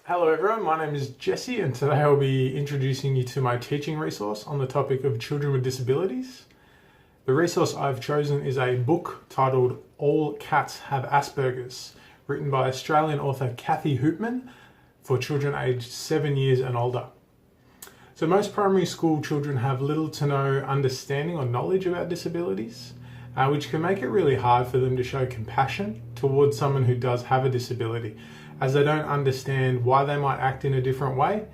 Hello everyone, my name is Jesse and today I'll be introducing you to my teaching resource on the topic of children with disabilities. The resource I've chosen is a book titled All Cats Have Asperger's, written by Australian author Kathy Hoopman for children aged 7 years and older. So most primary school children have little to no understanding or knowledge about disabilities, which can make it really hard for them to show compassion towards someone who does have a disability, as they don't understand why they might act in a different way.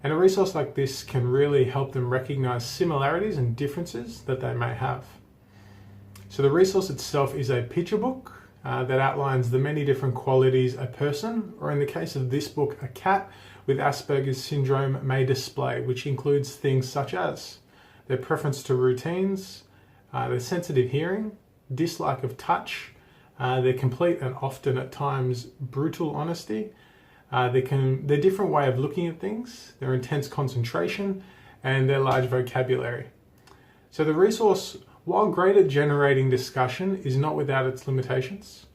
And a resource like this can really help them recognize similarities and differences that they may have. So the resource itself is a picture book that outlines the many different qualities a person, or in the case of this book, a cat with Asperger's syndrome may display, which includes things such as their preference to routines, their sensitive hearing, dislike of touch, their complete and often at times brutal honesty, their different way of looking at things, their intense concentration, and their large vocabulary. So the resource, while great at generating discussion, is not without its limitations,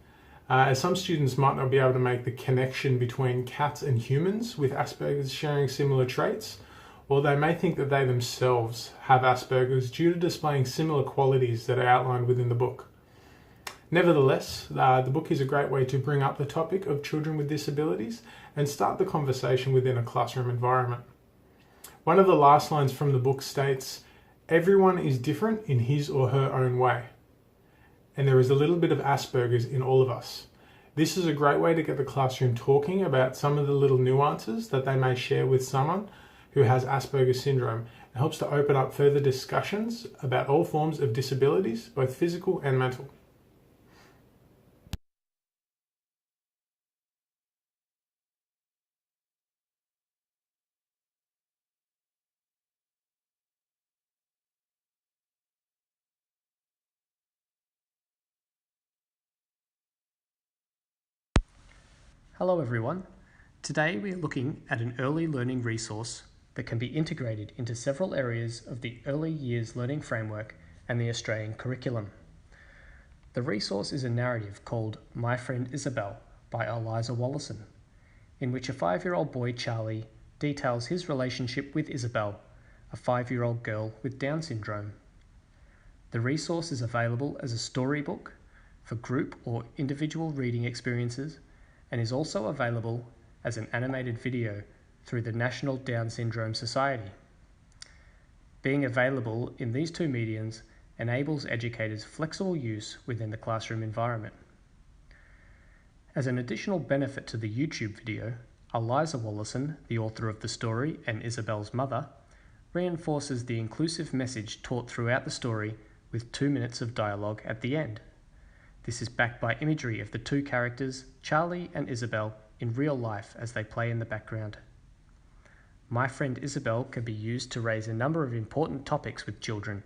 as some students might not be able to make the connection between cats and humans with Asperger's sharing similar traits, or they may think that they themselves have Asperger's due to displaying similar qualities that are outlined within the book. Nevertheless, the book is a great way to bring up the topic of children with disabilities and start the conversation within a classroom environment. One of the last lines from the book states, "Everyone is different in his or her own way, and there is a little bit of Asperger's in all of us." This is a great way to get the classroom talking about some of the little nuances that they may share with someone who has Asperger's syndrome. It helps to open up further discussions about all forms of disabilities, both physical and mental. Hello everyone. Today we are looking at an early learning resource that can be integrated into several areas of the Early Years Learning Framework and the Australian curriculum. The resource is a narrative called My Friend Isabel by Eliza Wallison, in which a 5-year-old boy, Charlie, details his relationship with Isabel, a 5-year-old girl with Down syndrome. The resource is available as a storybook for group or individual reading experiences and is also available as an animated video through the National Down Syndrome Society. Being available in these two mediums enables educators flexible use within the classroom environment. As an additional benefit to the YouTube video, Eliza Wallison, the author of the story and Isabel's mother, reinforces the inclusive message taught throughout the story with 2 minutes of dialogue at the end. This is backed by imagery of the two characters, Charlie and Isabel, in real life as they play in the background. My Friend Isabel can be used to raise a number of important topics with children.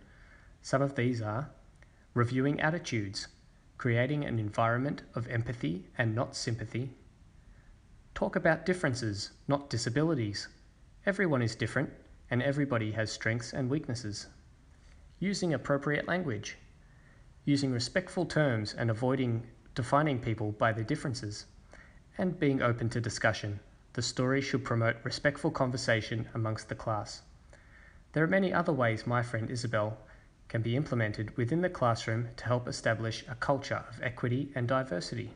Some of these are reviewing attitudes, creating an environment of empathy and not sympathy, talk about differences, not disabilities. Everyone is different and everybody has strengths and weaknesses. Using appropriate language, using respectful terms and avoiding defining people by their differences, and being open to discussion. The story should promote respectful conversation amongst the class. There are many other ways My Friend Isabel can be implemented within the classroom to help establish a culture of equity and diversity.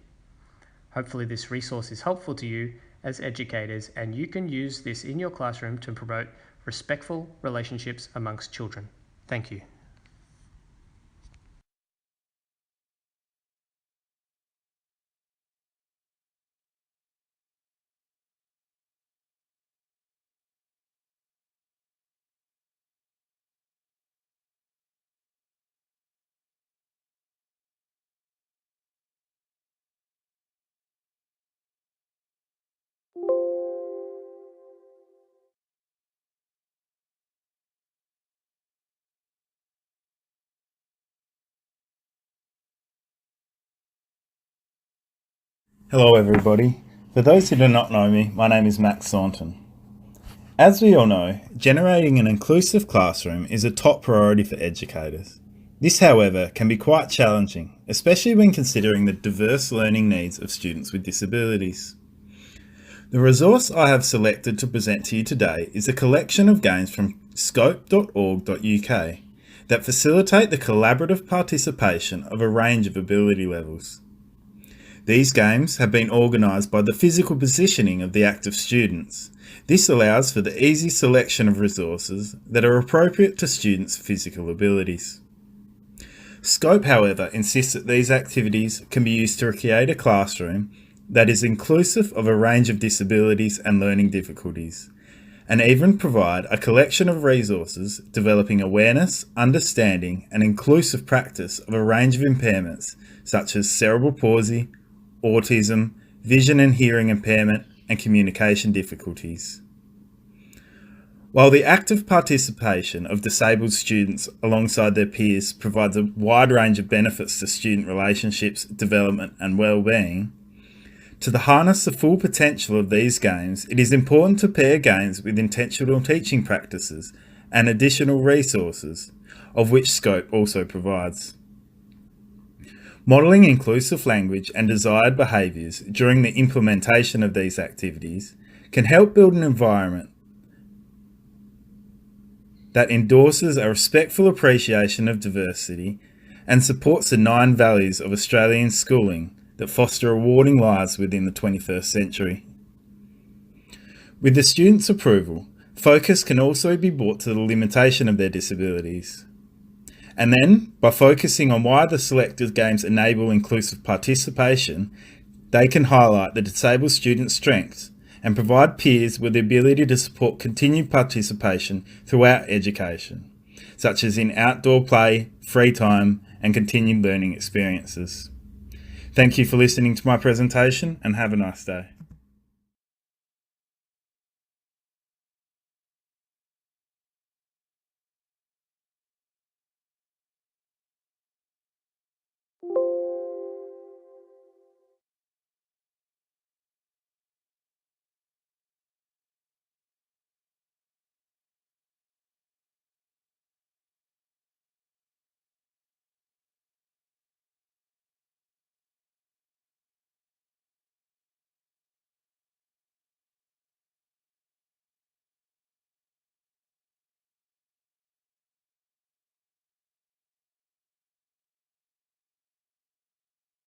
Hopefully this resource is helpful to you as educators, and you can use this in your classroom to promote respectful relationships amongst children. Thank you. Hello everybody. For those who do not know me, my name is Max Thornton. As we all know, generating an inclusive classroom is a top priority for educators. This, however, can be quite challenging, especially when considering the diverse learning needs of students with disabilities. The resource I have selected to present to you today is a collection of games from scope.org.uk that facilitate the collaborative participation of a range of ability levels. These games have been organised by the physical positioning of the active students. This allows for the easy selection of resources that are appropriate to students' physical abilities. Scope, however, insists that these activities can be used to create a classroom that is inclusive of a range of disabilities and learning difficulties, and even provide a collection of resources developing awareness, understanding, and inclusive practice of a range of impairments such as cerebral palsy, autism, vision and hearing impairment, and communication difficulties. While the active participation of disabled students alongside their peers provides a wide range of benefits to student relationships, development, and well-being, to harness the full potential of these games, it is important to pair games with intentional teaching practices and additional resources, of which Scope also provides. Modelling inclusive language and desired behaviours during the implementation of these activities can help build an environment that endorses a respectful appreciation of diversity and supports the 9 values of Australian schooling that foster rewarding lives within the 21st century. With the students' approval, focus can also be brought to the limitation of their disabilities. And then, by focusing on why the selected games enable inclusive participation, they can highlight the disabled students' strengths and provide peers with the ability to support continued participation throughout education, such as in outdoor play, free time, and continued learning experiences. Thank you for listening to my presentation, and have a nice day.